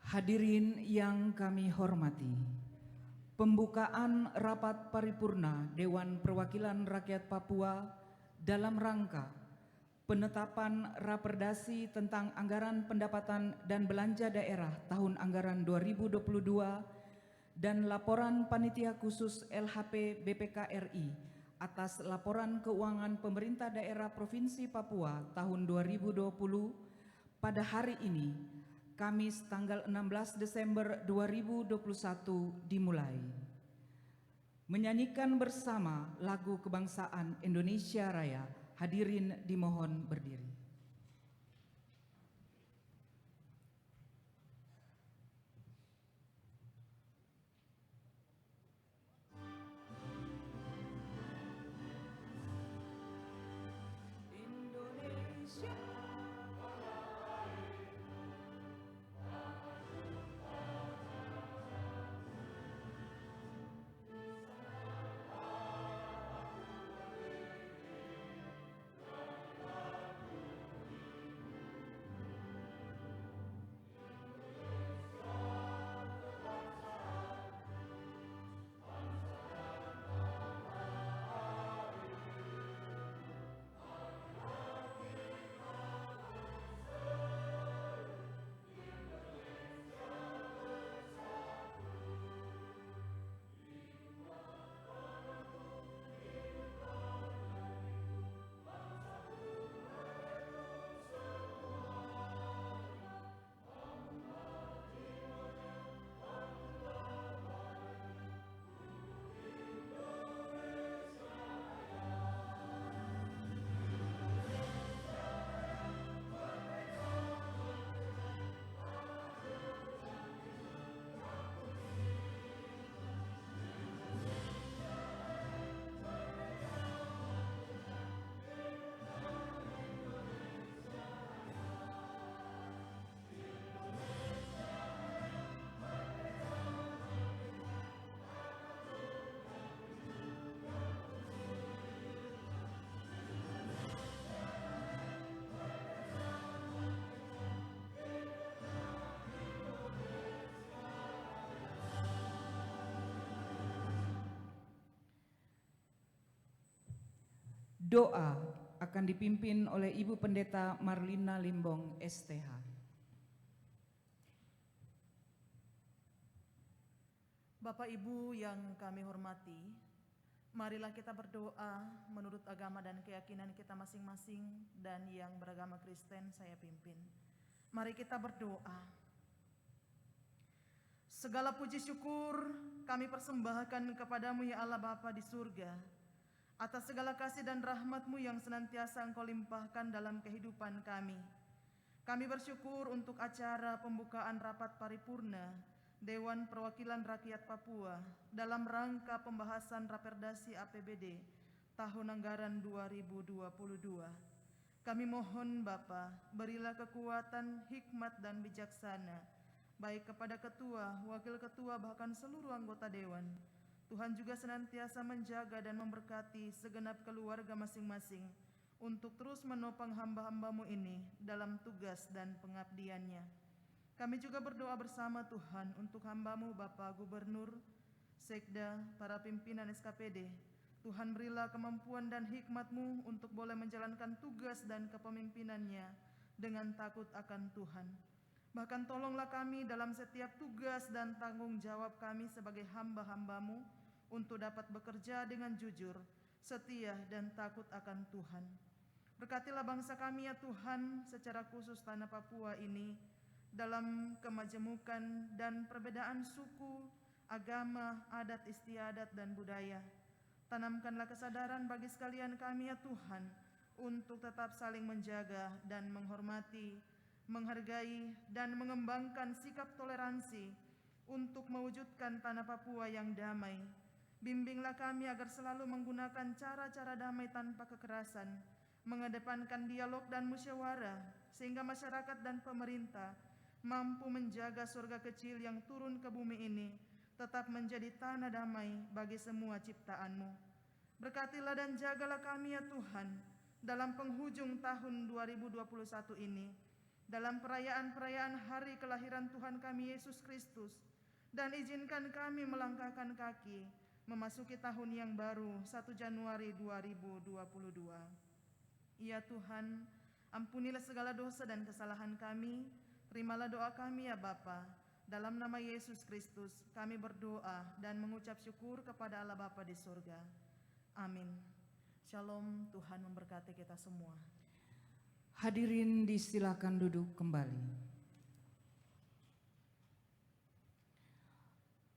Hadirin yang kami hormati, pembukaan rapat paripurna Dewan Perwakilan Rakyat Papua dalam rangka penetapan Raperdasi tentang Anggaran Pendapatan dan Belanja Daerah tahun anggaran 2022 dan laporan Panitia Khusus LHP BPK RI atas laporan keuangan pemerintah daerah Provinsi Papua tahun 2020 pada hari ini, Kamis tanggal 16 Desember 2021 dimulai. Menyanyikan bersama lagu kebangsaan Indonesia Raya, hadirin dimohon berdiri. Doa akan dipimpin oleh Ibu Pendeta Marlina Limbong, STH. Bapak Ibu yang kami hormati, marilah kita berdoa menurut agama dan keyakinan kita masing-masing, dan yang beragama Kristen saya pimpin. Mari kita berdoa. Segala puji syukur kami persembahkan kepadamu ya Allah Bapa di surga, atas segala kasih dan rahmat-Mu yang senantiasa Engkau limpahkan dalam kehidupan kami. Kami bersyukur untuk acara pembukaan rapat paripurna Dewan Perwakilan Rakyat Papua dalam rangka pembahasan Raperdasi APBD tahun anggaran 2022. Kami mohon Bapa, berilah kekuatan, hikmat dan bijaksana, baik kepada ketua, wakil ketua, bahkan seluruh anggota Dewan. Tuhan juga senantiasa menjaga dan memberkati segenap keluarga masing-masing untuk terus menopang hamba-hamba-Mu ini dalam tugas dan pengabdiannya. Kami juga berdoa bersama Tuhan untuk hamba-Mu Bapak Gubernur, Sekda, para pimpinan SKPD. Tuhan berilah kemampuan dan hikmat-Mu untuk boleh menjalankan tugas dan kepemimpinannya dengan takut akan Tuhan. Bahkan tolonglah kami dalam setiap tugas dan tanggung jawab kami sebagai hamba-hamba-Mu untuk dapat bekerja dengan jujur, setia, dan takut akan Tuhan. Berkatilah bangsa kami ya Tuhan, secara khusus tanah Papua ini, dalam kemajemukan dan perbedaan suku, agama, adat istiadat, dan budaya. Tanamkanlah kesadaran bagi sekalian kami ya Tuhan, untuk tetap saling menjaga dan menghormati, menghargai dan mengembangkan sikap toleransi untuk mewujudkan tanah Papua yang damai. Bimbinglah kami agar selalu menggunakan cara-cara damai tanpa kekerasan, mengedepankan dialog dan musyawarah, sehingga masyarakat dan pemerintah mampu menjaga surga kecil yang turun ke bumi ini tetap menjadi tanah damai bagi semua ciptaan-Mu. Berkatilah dan jagalah kami ya Tuhan dalam penghujung tahun 2021 ini, dalam perayaan-perayaan hari kelahiran Tuhan kami Yesus Kristus, dan izinkan kami melangkahkan kaki memasuki tahun yang baru 1 Januari 2022. Ya Tuhan, ampunilah segala dosa dan kesalahan kami, terimalah doa kami ya Bapa. Dalam nama Yesus Kristus kami berdoa dan mengucap syukur kepada Allah Bapa di surga. Amin. Shalom, Tuhan memberkati kita semua. Hadirin disilakan duduk kembali.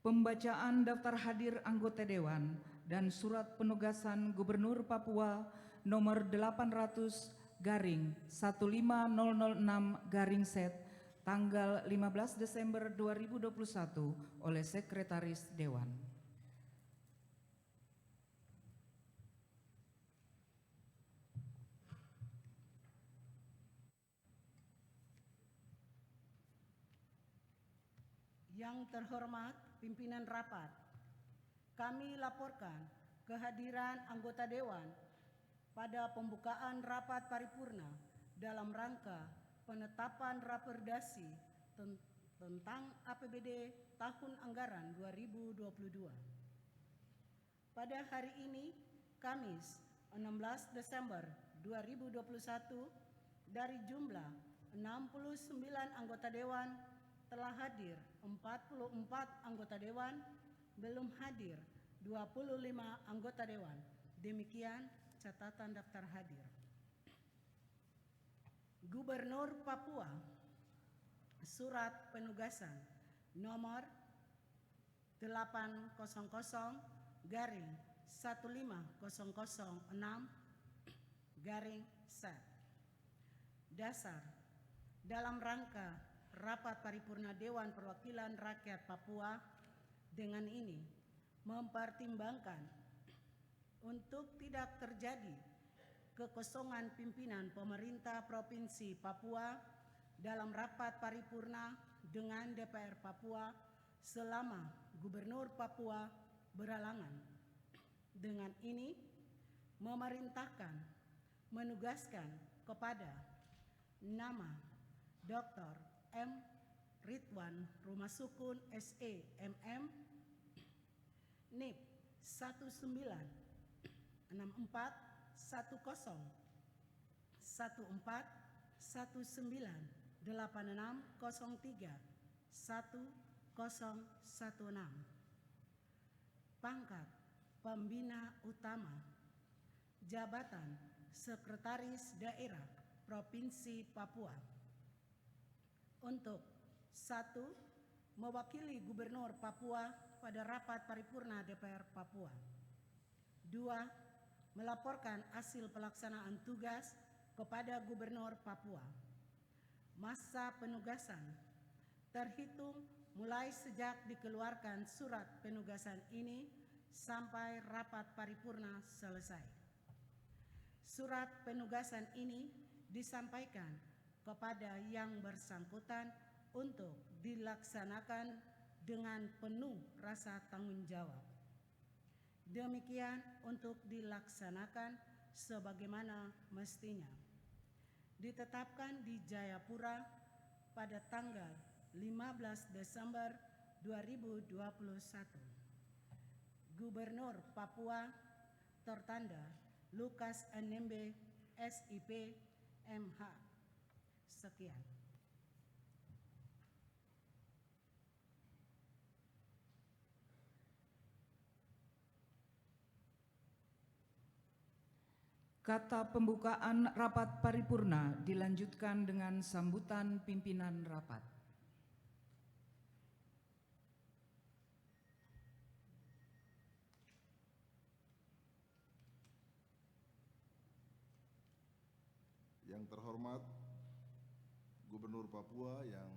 Pembacaan daftar hadir anggota Dewan dan surat penugasan Gubernur Papua nomor 800-15006 tanggal 15 Desember 2021 oleh Sekretaris Dewan. Yang terhormat pimpinan rapat, kami laporkan kehadiran anggota Dewan pada pembukaan rapat paripurna dalam rangka penetapan Raperdasi tentang APBD tahun anggaran 2022. Pada hari ini, Kamis 16 Desember 2021, dari jumlah 69 anggota Dewan telah hadir 44 anggota Dewan, belum hadir 25 anggota Dewan. Demikian catatan daftar hadir. Gubernur Papua, surat penugasan nomor 800-15006 dasar dalam rangka Rapat Paripurna Dewan Perwakilan Rakyat Papua dengan ini mempertimbangkan untuk tidak terjadi kekosongan pimpinan pemerintah Provinsi Papua dalam rapat paripurna dengan DPR Papua selama Gubernur Papua berhalangan. Dengan ini memerintahkan menugaskan kepada nama Dr. M. Ridwan Rumasukun SE MM NIP 1914141986031016 pangkat pembina utama, jabatan Sekretaris Daerah Provinsi Papua, untuk 1. Mewakili Gubernur Papua pada rapat paripurna DPR Papua. 2. Melaporkan hasil pelaksanaan tugas kepada Gubernur Papua. Masa penugasan terhitung mulai sejak dikeluarkan surat penugasan ini sampai rapat paripurna selesai. Surat penugasan ini disampaikan kepada yang bersangkutan untuk dilaksanakan dengan penuh rasa tanggung jawab. Demikian untuk dilaksanakan sebagaimana mestinya. Ditetapkan di Jayapura pada tanggal 15 Desember 2021. Gubernur Papua tertanda Lukas NMB SIP MH. Sekian. Kata pembukaan rapat paripurna dilanjutkan dengan sambutan pimpinan rapat. Yang terhormat Gubernur Papua yang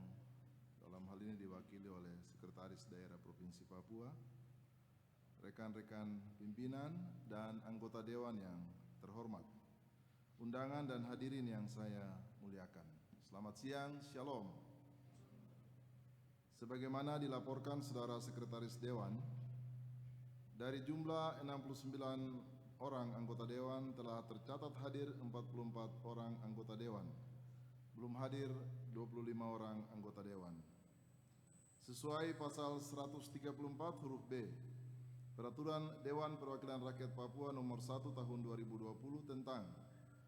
dalam hal ini diwakili oleh Sekretaris Daerah Provinsi Papua, rekan-rekan pimpinan dan anggota Dewan yang terhormat, undangan dan hadirin yang saya muliakan. Selamat siang, Shalom. Sebagaimana dilaporkan Saudara Sekretaris Dewan, dari jumlah 69 orang anggota Dewan telah tercatat hadir 44 orang anggota Dewan. Belum hadir 25 orang anggota Dewan. Sesuai pasal 134 huruf B Peraturan Dewan Perwakilan Rakyat Papua nomor 1 tahun 2020 tentang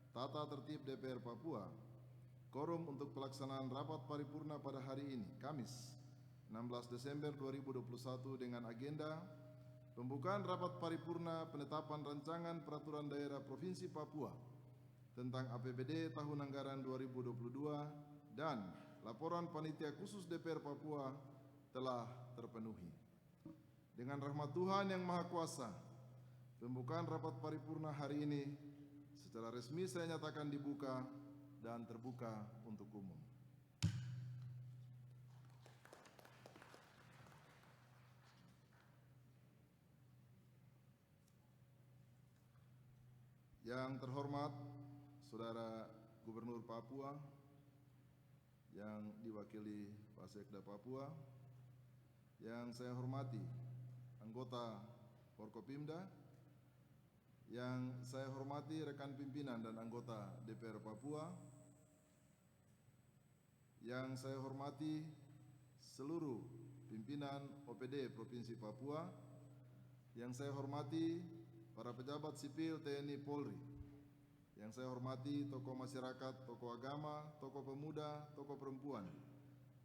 tata tertib DPR Papua, quorum untuk pelaksanaan rapat paripurna pada hari ini, Kamis 16 Desember 2021 dengan agenda pembukaan rapat paripurna penetapan rancangan peraturan daerah Provinsi Papua tentang APBD tahun anggaran 2022 dan laporan Panitia Khusus DPR Papua telah terpenuhi. Dengan rahmat Tuhan Yang Maha Kuasa, pembukaan rapat paripurna hari ini secara resmi saya nyatakan dibuka dan terbuka untuk umum. Yang terhormat Saudara Gubernur Papua, yang diwakili Pak Sekda Papua, yang saya hormati anggota Forkopimda, yang saya hormati rekan pimpinan dan anggota DPR Papua, yang saya hormati seluruh pimpinan OPD Provinsi Papua, yang saya hormati para pejabat sipil TNI Polri, yang saya hormati tokoh masyarakat, tokoh agama, tokoh pemuda, tokoh perempuan,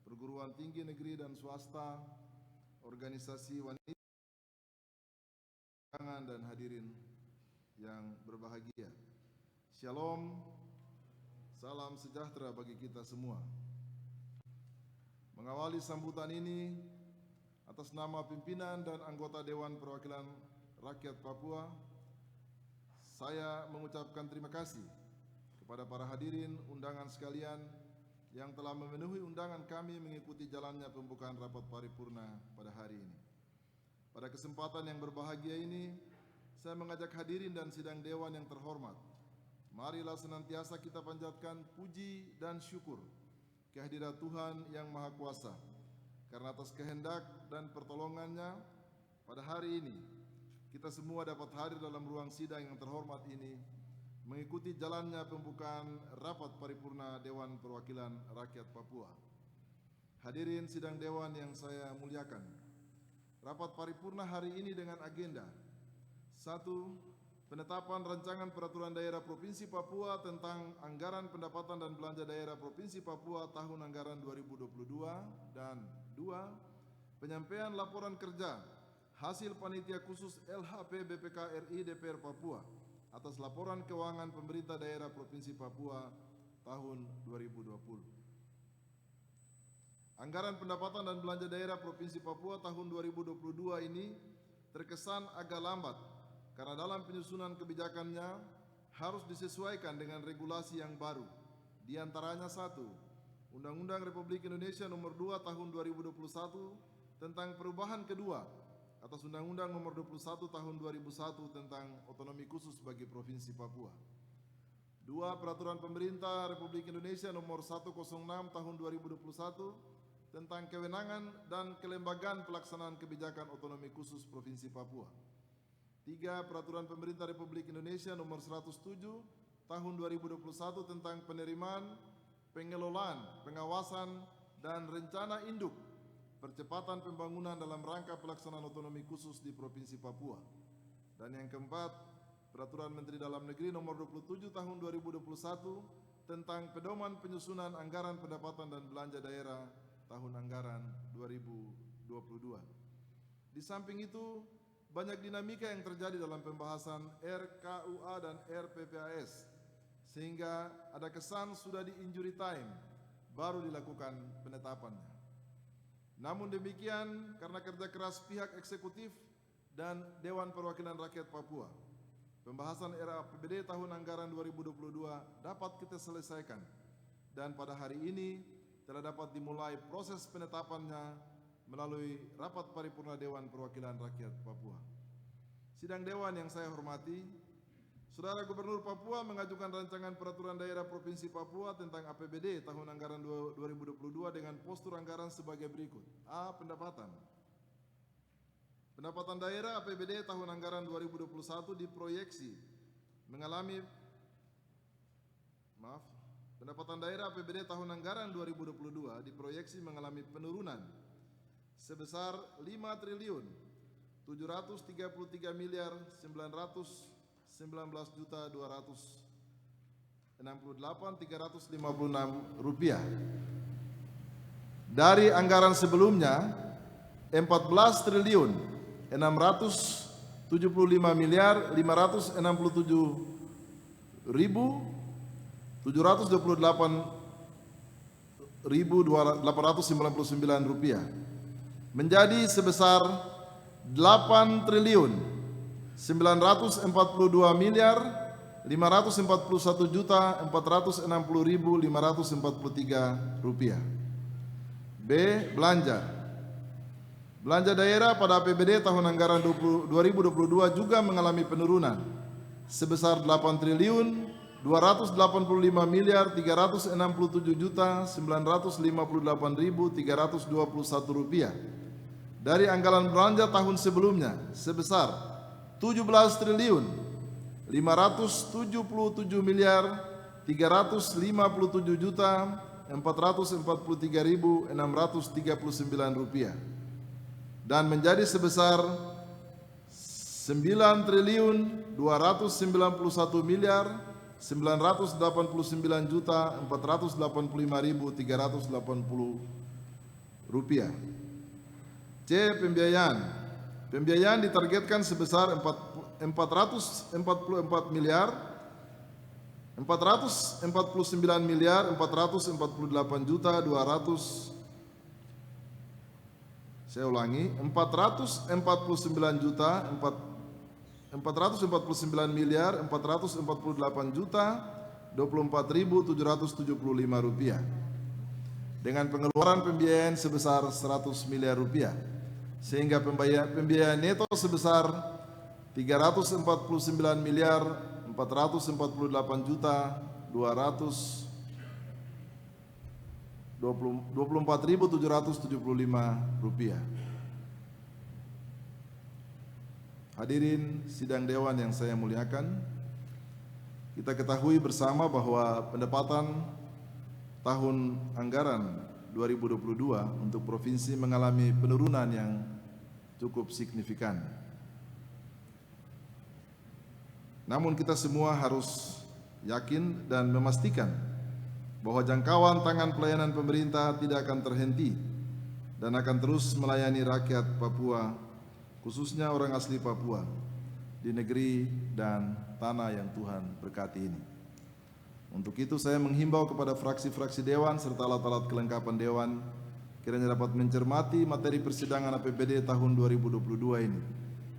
perguruan tinggi negeri dan swasta, organisasi wanita, dan hadirin yang berbahagia. Shalom, salam sejahtera bagi kita semua. Mengawali sambutan ini atas nama pimpinan dan anggota Dewan Perwakilan Rakyat Papua, saya mengucapkan terima kasih kepada para hadirin undangan sekalian yang telah memenuhi undangan kami mengikuti jalannya pembukaan rapat paripurna pada hari ini. Pada kesempatan yang berbahagia ini, saya mengajak hadirin dan sidang dewan yang terhormat, marilah senantiasa kita panjatkan puji dan syukur kehadirat Tuhan Yang Maha Kuasa, karena atas kehendak dan pertolongannya pada hari ini kita semua dapat hadir dalam ruang sidang yang terhormat ini mengikuti jalannya pembukaan rapat paripurna Dewan Perwakilan Rakyat Papua. Hadirin sidang dewan yang saya muliakan, rapat paripurna hari ini dengan agenda 1. Penetapan rancangan peraturan daerah Provinsi Papua tentang anggaran pendapatan dan belanja daerah Provinsi Papua tahun anggaran 2022, dan 2. Penyampaian laporan kerja hasil Panitia Khusus LHP BPK RI DPR Papua atas laporan keuangan pemerintah daerah Provinsi Papua tahun 2020. Anggaran pendapatan dan belanja daerah Provinsi Papua tahun 2022 ini terkesan agak lambat karena dalam penyusunan kebijakannya harus disesuaikan dengan regulasi yang baru. Di antaranya 1. Undang-Undang Republik Indonesia Nomor 2 Tahun 2021 tentang perubahan kedua atas Undang-Undang Nomor 21 Tahun 2001 tentang otonomi khusus bagi Provinsi Papua. 2. Peraturan Pemerintah Republik Indonesia Nomor 106 Tahun 2021 tentang kewenangan dan kelembagaan pelaksanaan kebijakan otonomi khusus Provinsi Papua. 3. Peraturan Pemerintah Republik Indonesia Nomor 107 Tahun 2021 tentang penerimaan, pengelolaan, pengawasan, dan rencana induk percepatan pembangunan dalam rangka pelaksanaan otonomi khusus di Provinsi Papua. Dan yang keempat, Peraturan Menteri Dalam Negeri Nomor 27 Tahun 2021 tentang pedoman penyusunan anggaran pendapatan dan belanja daerah tahun anggaran 2022. Di samping itu, banyak dinamika yang terjadi dalam pembahasan RKUA dan RPPAS, sehingga ada kesan sudah di injury time baru dilakukan penetapannya. Namun demikian, karena kerja keras pihak eksekutif dan Dewan Perwakilan Rakyat Papua, pembahasan RAPBD tahun anggaran 2022 dapat kita selesaikan, dan pada hari ini telah dapat dimulai proses penetapannya melalui rapat paripurna Dewan Perwakilan Rakyat Papua. Sidang dewan yang saya hormati, Saudara Gubernur Papua mengajukan rancangan peraturan daerah Provinsi Papua tentang APBD tahun anggaran 2022 dengan postur anggaran sebagai berikut. A. Pendapatan. Pendapatan daerah APBD tahun anggaran 2021 diproyeksi mengalami pendapatan daerah APBD tahun anggaran 2022 diproyeksi mengalami penurunan sebesar 5.333.919.268.356 rupiah. Dari anggaran sebelumnya 14.675.567.000 728.899 rupiah menjadi sebesar 8.541.460.543 rupiah. B. Belanja daerah pada APBD tahun anggaran 2022 juga mengalami penurunan sebesar 8.367.958.321 rupiah dari anggaran belanja tahun sebelumnya sebesar 17.357.443.639 rupiah dan menjadi sebesar 9.289.485.380 rupiah. C. Pembiayaan ditargetkan sebesar 449.448.200. Saya ulangi, 449.448.24.775 rupiah dengan pengeluaran pembiayaan sebesar 100 miliar rupiah sehingga pembiayaan neto sebesar 349.448.24.775 rupiah. Hadirin sidang dewan yang saya muliakan, kita ketahui bersama bahwa pendapatan tahun anggaran 2022 untuk provinsi mengalami penurunan yang cukup signifikan. Namun kita semua harus yakin dan memastikan bahwa jangkauan tangan pelayanan pemerintah tidak akan terhenti dan akan terus melayani rakyat Papua, khususnya orang asli Papua, di negeri dan tanah yang Tuhan berkati ini. Untuk itu saya menghimbau kepada fraksi-fraksi dewan serta alat-alat kelengkapan dewan kiranya dapat mencermati materi persidangan APBD tahun 2022 ini,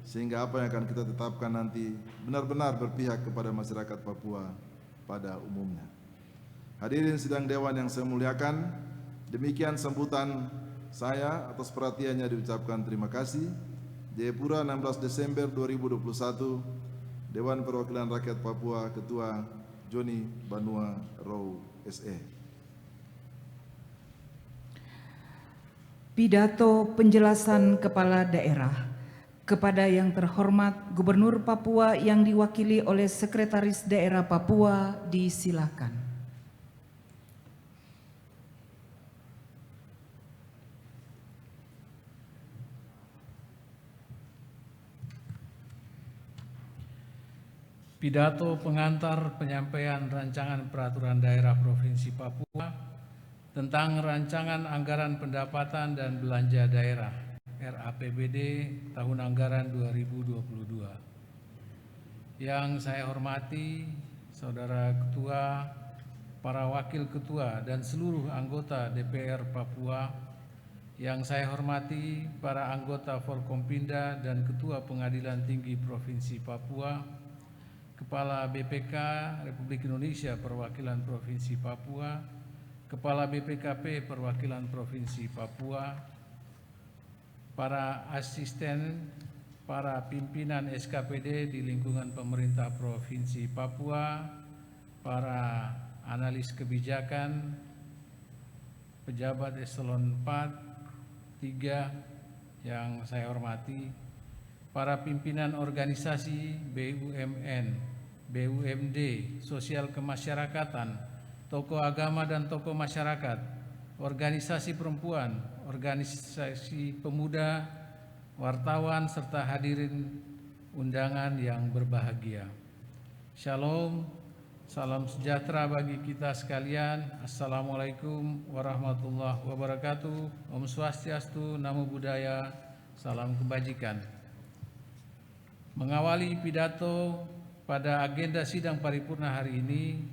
sehingga apa yang akan kita tetapkan nanti benar-benar berpihak kepada masyarakat Papua pada umumnya. Hadirin sidang dewan yang saya muliakan, demikian sambutan saya. Atas perhatiannya diucapkan terima kasih. Jayapura, 16 Desember 2021, Dewan Perwakilan Rakyat Papua, Ketua Joni Banua Rau SE. Pidato penjelasan Kepala Daerah kepada yang terhormat Gubernur Papua yang diwakili oleh Sekretaris Daerah Papua disilakan. Pidato pengantar penyampaian rancangan peraturan daerah Provinsi Papua tentang rancangan anggaran pendapatan dan belanja daerah RAPBD tahun anggaran 2022. Yang saya hormati Saudara Ketua, para Wakil Ketua dan seluruh anggota DPR Papua. Yang saya hormati para anggota Forkompinda dan Ketua Pengadilan Tinggi Provinsi Papua, Kepala BPK Republik Indonesia Perwakilan Provinsi Papua, Kepala BPKP Perwakilan Provinsi Papua, para asisten, para pimpinan SKPD di lingkungan pemerintah Provinsi Papua, para analis kebijakan, pejabat eselon 4, 3 yang saya hormati, para pimpinan organisasi BUMN, BUMD, sosial kemasyarakatan, tokoh agama dan tokoh masyarakat, organisasi perempuan, organisasi pemuda, wartawan, serta hadirin undangan yang berbahagia. Shalom, salam sejahtera bagi kita sekalian. Assalamualaikum warahmatullahi wabarakatuh. Om Swastiastu, Namo Buddhaya, salam kebajikan. Mengawali pidato pada agenda sidang paripurna hari ini,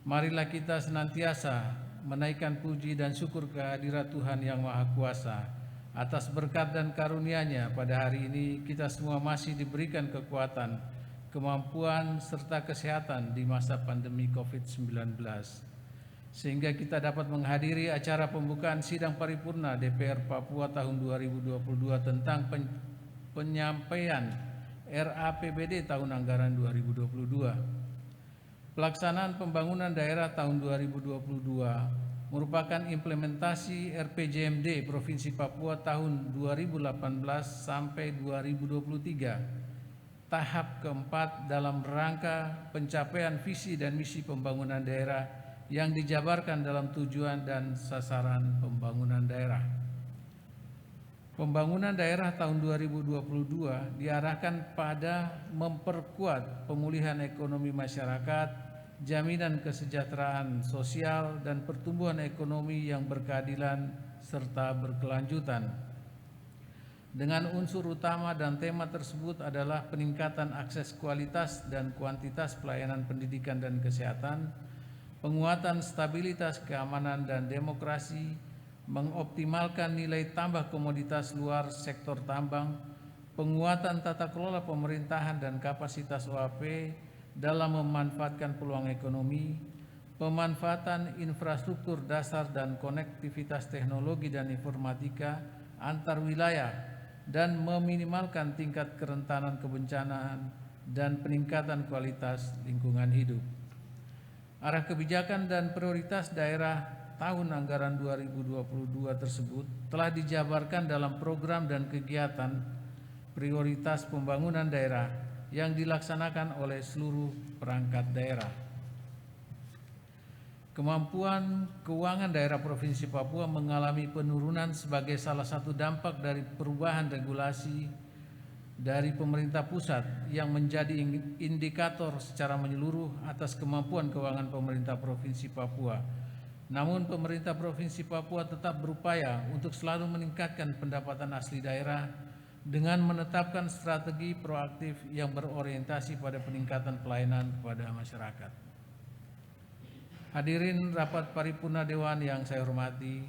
Marilah kita senantiasa menaikkan puji dan syukur kehadirat Tuhan yang Maha Kuasa. Atas berkat dan karunia-Nya pada hari ini kita semua masih diberikan kekuatan, kemampuan serta kesehatan di masa pandemi COVID-19. Sehingga kita dapat menghadiri acara pembukaan sidang paripurna DPR Papua tahun 2022 tentang penyampaian RAPBD tahun anggaran 2022. Pelaksanaan pembangunan daerah tahun 2022 merupakan implementasi RPJMD Provinsi Papua tahun 2018 sampai 2023, tahap keempat dalam rangka pencapaian visi dan misi pembangunan daerah yang dijabarkan dalam tujuan dan sasaran pembangunan daerah. Pembangunan daerah tahun 2022 diarahkan pada memperkuat pemulihan ekonomi masyarakat, jaminan kesejahteraan sosial, dan pertumbuhan ekonomi yang berkeadilan serta berkelanjutan. Dengan unsur utama dan tema tersebut adalah peningkatan akses kualitas dan kuantitas pelayanan pendidikan dan kesehatan, penguatan stabilitas keamanan dan demokrasi, mengoptimalkan nilai tambah komoditas luar sektor tambang, penguatan tata kelola pemerintahan dan kapasitas OAP dalam memanfaatkan peluang ekonomi, pemanfaatan infrastruktur dasar dan konektivitas teknologi dan informatika antar wilayah, dan meminimalkan tingkat kerentanan kebencanaan dan peningkatan kualitas lingkungan hidup. Arah kebijakan dan prioritas daerah tahun anggaran 2022 tersebut telah dijabarkan dalam program dan kegiatan prioritas pembangunan daerah yang dilaksanakan oleh seluruh perangkat daerah. Kemampuan keuangan daerah Provinsi Papua mengalami penurunan sebagai salah satu dampak dari perubahan regulasi dari pemerintah pusat yang menjadi indikator secara menyeluruh atas kemampuan keuangan pemerintah Provinsi Papua. Namun pemerintah Provinsi Papua tetap berupaya untuk selalu meningkatkan pendapatan asli daerah dengan menetapkan strategi proaktif yang berorientasi pada peningkatan pelayanan kepada masyarakat. Hadirin rapat paripurna Dewan yang saya hormati,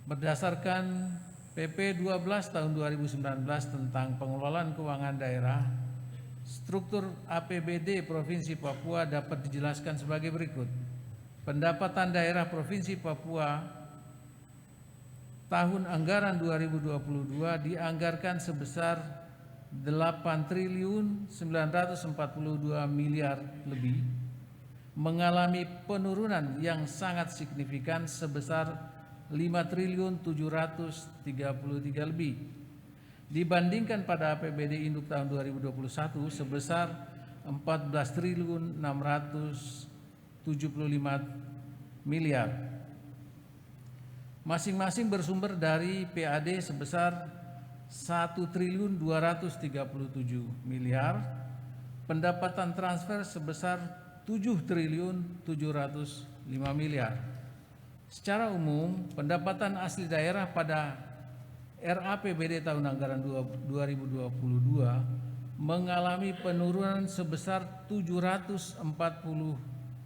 berdasarkan PP 12 tahun 2019 tentang pengelolaan keuangan daerah, struktur APBD Provinsi Papua dapat dijelaskan sebagai berikut. Pendapatan daerah Provinsi Papua tahun anggaran 2022 dianggarkan sebesar 8.942 miliar lebih, mengalami penurunan yang sangat signifikan sebesar 5.733 lebih dibandingkan pada APBD Induk tahun 2021 sebesar 14.675 miliar. Masing-masing bersumber dari PAD sebesar 1.237 miliar, pendapatan transfer sebesar 7.705 miliar. Secara umum, pendapatan asli daerah pada RAPBD tahun anggaran 2022 mengalami penurunan sebesar 740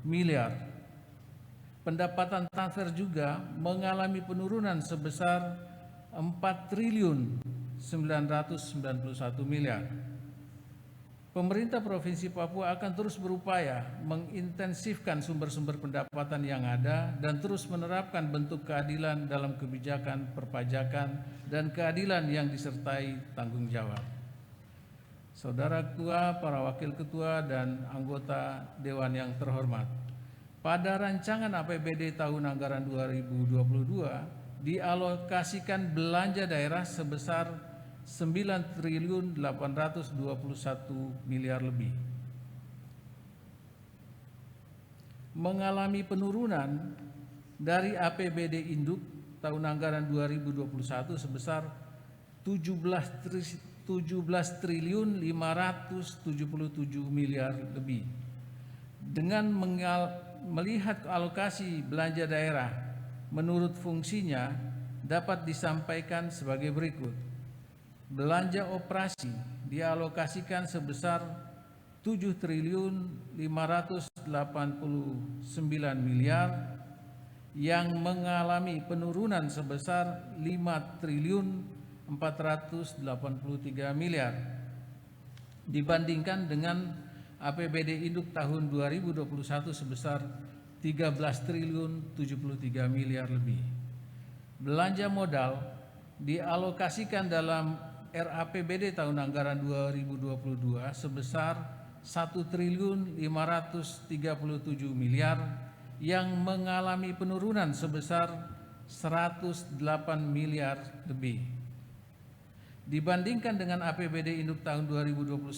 miliar. Pendapatan transfer juga mengalami penurunan sebesar 4.991 miliar. Pemerintah Provinsi Papua akan terus berupaya mengintensifkan sumber-sumber pendapatan yang ada dan terus menerapkan bentuk keadilan dalam kebijakan perpajakan dan keadilan yang disertai tanggung jawab. Saudara Ketua, para Wakil Ketua, dan anggota Dewan yang terhormat, pada rancangan APBD tahun anggaran 2022 dialokasikan belanja daerah sebesar 9.821 miliar lebih, mengalami penurunan dari APBD Induk tahun anggaran 2021 sebesar 17.577 miliar lebih. Dengan melihat alokasi belanja daerah menurut fungsinya dapat disampaikan sebagai berikut. Belanja operasi dialokasikan sebesar 7.589 miliar yang mengalami penurunan sebesar 5.483 miliar dibandingkan dengan APBD Induk tahun 2021 sebesar 13.073 miliar lebih. Belanja modal dialokasikan dalam RAPBD tahun anggaran 2022 sebesar 1.537 miliar yang mengalami penurunan sebesar 108 miliar lebih. Dibandingkan dengan APBD Induk tahun 2021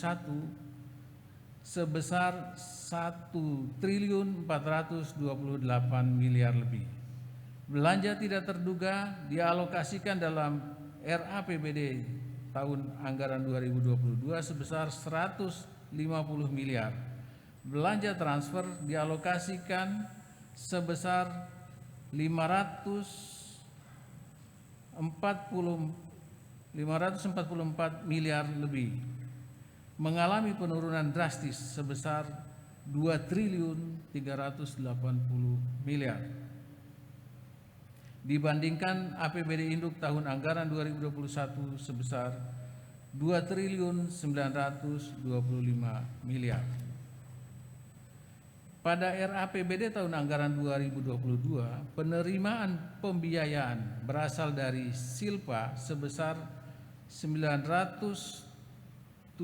sebesar 1.428 miliar lebih. Belanja tidak terduga dialokasikan dalam RAPBD tahun anggaran 2022 sebesar 150 miliar. Belanja transfer dialokasikan sebesar 544 miliar lebih, mengalami penurunan drastis sebesar 2.380 miliar. Dibandingkan APBD Induk tahun anggaran 2021 sebesar 2.925 miliar. Pada RAPBD tahun anggaran 2022, penerimaan pembiayaan berasal dari Silpa sebesar 979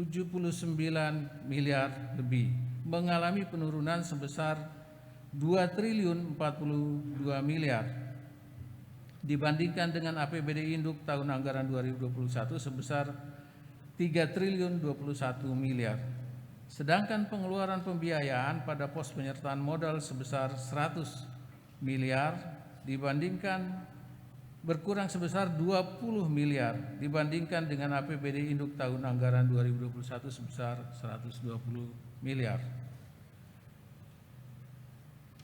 miliar lebih, mengalami penurunan sebesar 2.042 miliar dibandingkan dengan APBD Induk tahun anggaran 2021 sebesar 3.021 miliar. Sedangkan pengeluaran pembiayaan pada pos penyertaan modal sebesar 100 miliar dibandingkan berkurang sebesar 20 miliar dibandingkan dengan APBD Induk tahun anggaran 2021 sebesar 120 miliar.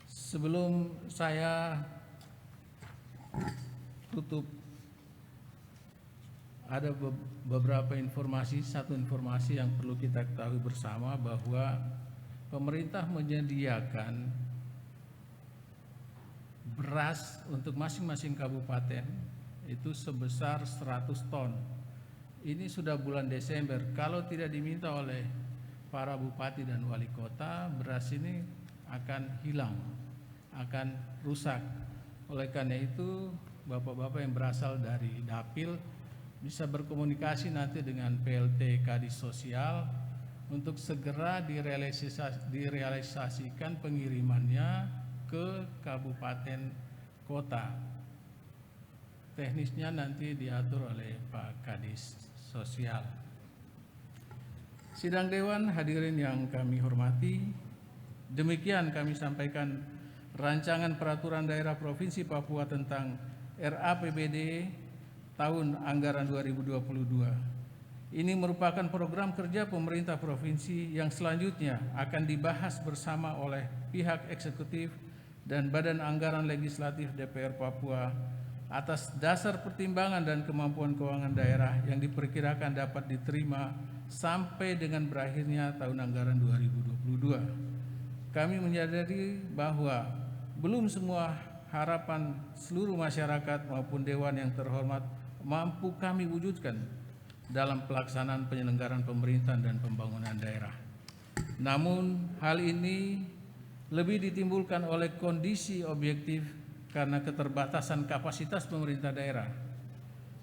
Sebelum saya tutup, ada beberapa informasi. Satu informasi yang perlu kita ketahui bersama bahwa pemerintah menyediakan beras untuk masing-masing kabupaten itu sebesar 100 ton. Ini sudah bulan Desember. Kalau tidak diminta oleh para bupati dan wali kota, beras ini akan hilang, akan rusak. Oleh karena itu, bapak-bapak yang berasal dari Dapil bisa berkomunikasi nanti dengan PLT Kadis Sosial untuk segera direalisasikan pengirimannya ke kabupaten kota. Teknisnya nanti diatur oleh Pak Kadis Sosial. Sidang Dewan, hadirin yang kami hormati, demikian kami sampaikan rancangan peraturan daerah Provinsi Papua tentang RAPBD tahun anggaran 2022. Ini merupakan program kerja pemerintah provinsi yang selanjutnya akan dibahas bersama oleh pihak eksekutif dan Badan Anggaran Legislatif DPR Papua atas dasar pertimbangan dan kemampuan keuangan daerah yang diperkirakan dapat diterima sampai dengan berakhirnya tahun anggaran 2022. Kami menyadari bahwa belum semua harapan seluruh masyarakat maupun Dewan yang terhormat mampu kami wujudkan dalam pelaksanaan penyelenggaraan pemerintahan dan pembangunan daerah. Namun hal ini lebih ditimbulkan oleh kondisi objektif karena keterbatasan kapasitas pemerintah daerah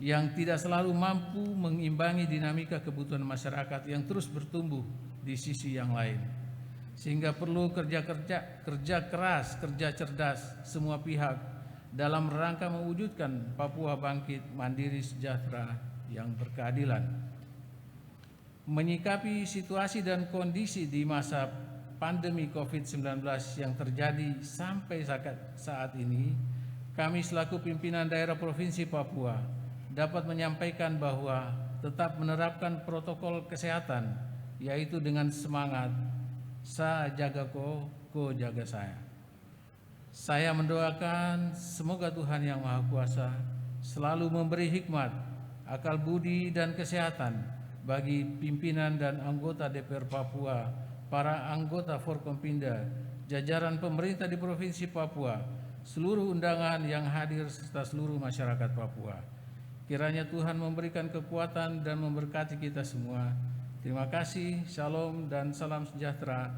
yang tidak selalu mampu mengimbangi dinamika kebutuhan masyarakat yang terus bertumbuh di sisi yang lain. Sehingga perlu kerja keras, kerja cerdas semua pihak dalam rangka mewujudkan Papua bangkit, mandiri, sejahtera yang berkeadilan. Menyikapi situasi dan kondisi di masa pandemi COVID-19 yang terjadi sampai saat ini, kami selaku pimpinan daerah Provinsi Papua dapat menyampaikan bahwa tetap menerapkan protokol kesehatan, yaitu dengan semangat sa jaga ko jaga saya. Saya mendoakan semoga Tuhan Yang Maha Kuasa selalu memberi hikmat, akal budi dan kesehatan bagi pimpinan dan anggota DPR Papua para anggota Forkompinda, jajaran pemerintah di Provinsi Papua, seluruh undangan yang hadir serta seluruh masyarakat Papua. Kiranya Tuhan memberikan kekuatan dan memberkati kita semua. Terima kasih, shalom dan salam sejahtera.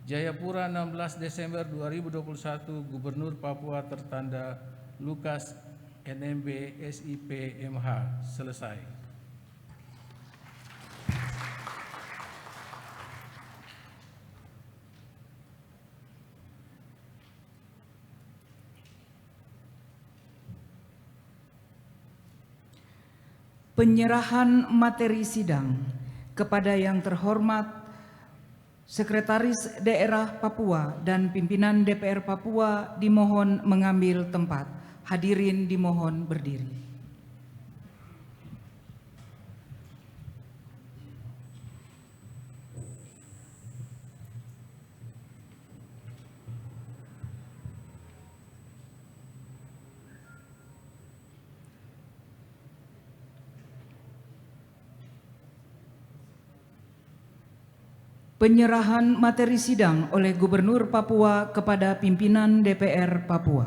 Jayapura 16 Desember 2021, Gubernur Papua tertanda Lukas NMB SIP MH. Selesai. Penyerahan materi sidang kepada yang terhormat Sekretaris Daerah Papua dan pimpinan DPR Papua dimohon mengambil tempat. Hadirin dimohon berdiri. Penyerahan materi sidang oleh Gubernur Papua kepada pimpinan DPR Papua.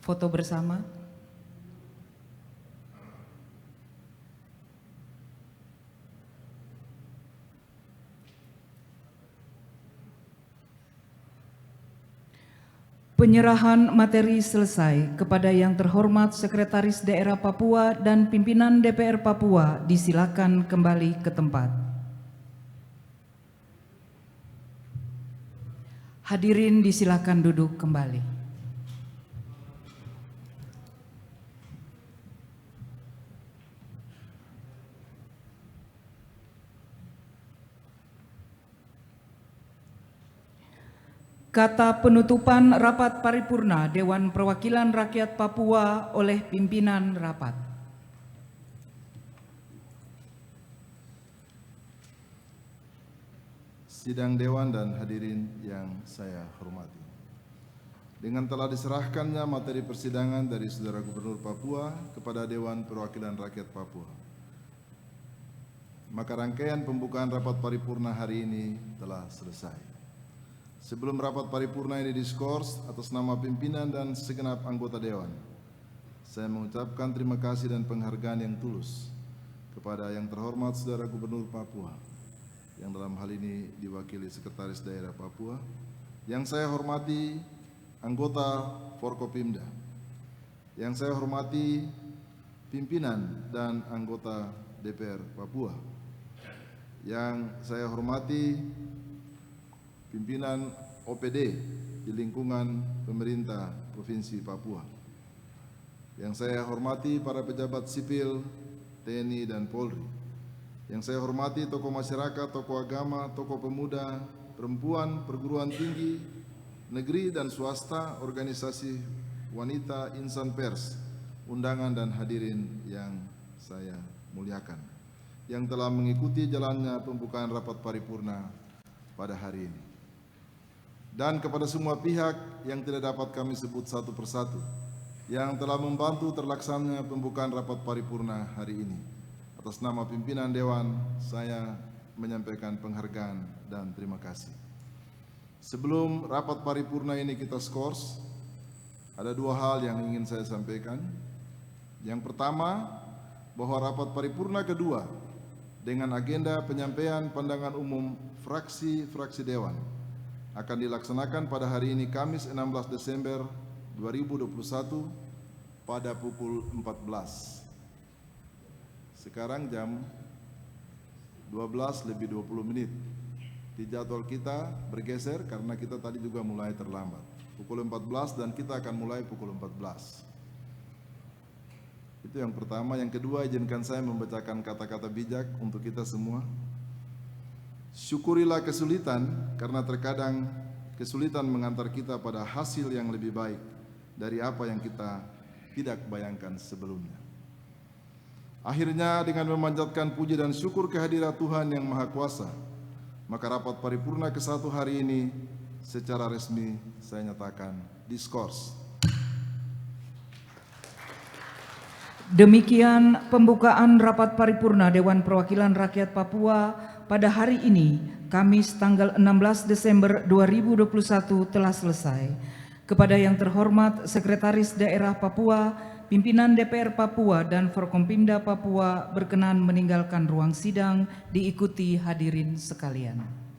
Foto bersama. Penyerahan materi selesai. Kepada yang terhormat Sekretaris Daerah Papua dan pimpinan DPR Papua disilakan kembali ke tempat. Hadirin disilakan duduk kembali. Kata penutupan rapat paripurna Dewan Perwakilan Rakyat Papua oleh pimpinan rapat. Sidang Dewan dan hadirin yang saya hormati. Dengan telah diserahkannya materi persidangan dari Saudara Gubernur Papua kepada Dewan Perwakilan Rakyat Papua, maka rangkaian pembukaan rapat paripurna hari ini telah selesai. Sebelum rapat paripurna ini diskors atas nama pimpinan dan segenap anggota Dewan, saya mengucapkan terima kasih dan penghargaan yang tulus kepada yang terhormat Saudara Gubernur Papua, yang dalam hal ini diwakili Sekretaris Daerah Papua, yang saya hormati anggota Forkopimda, yang saya hormati pimpinan dan anggota DPR Papua, yang saya hormati pimpinan OPD di lingkungan pemerintah Provinsi Papua, yang saya hormati para pejabat sipil TNI dan Polri, yang saya hormati tokoh masyarakat, tokoh agama, tokoh pemuda, perempuan, perguruan tinggi, negeri dan swasta, organisasi wanita, insan pers, undangan dan hadirin yang saya muliakan, yang telah mengikuti jalannya pembukaan rapat paripurna pada hari ini. Dan kepada semua pihak yang tidak dapat kami sebut satu persatu, yang telah membantu terlaksananya pembukaan rapat paripurna hari ini. Atas nama pimpinan Dewan, saya menyampaikan penghargaan dan terima kasih. Sebelum rapat paripurna ini kita skors, ada dua hal yang ingin saya sampaikan. Yang pertama, bahwa rapat paripurna kedua dengan agenda penyampaian pandangan umum fraksi-fraksi Dewan akan dilaksanakan pada hari ini Kamis 16 Desember 2021 pada pukul 14. Sekarang jam 12:20. Di jadwal kita bergeser karena kita tadi juga mulai terlambat. Pukul 14 dan kita akan mulai pukul 14. Itu yang pertama. Yang kedua, izinkan saya membacakan kata-kata bijak untuk kita semua. Syukurilah kesulitan, karena terkadang kesulitan mengantar kita pada hasil yang lebih baik dari apa yang kita tidak bayangkan sebelumnya. Akhirnya dengan memanjatkan puji dan syukur kehadirat Tuhan yang Maha Kuasa, maka rapat paripurna ke-1 hari ini secara resmi saya nyatakan diskors. Demikian pembukaan rapat paripurna Dewan Perwakilan Rakyat Papua pada hari ini, Kamis tanggal 16 Desember 2021 telah selesai. Kepada yang terhormat Sekretaris Daerah Papua, pimpinan DPR Papua dan Forkompimda Papua berkenan meninggalkan ruang sidang diikuti hadirin sekalian.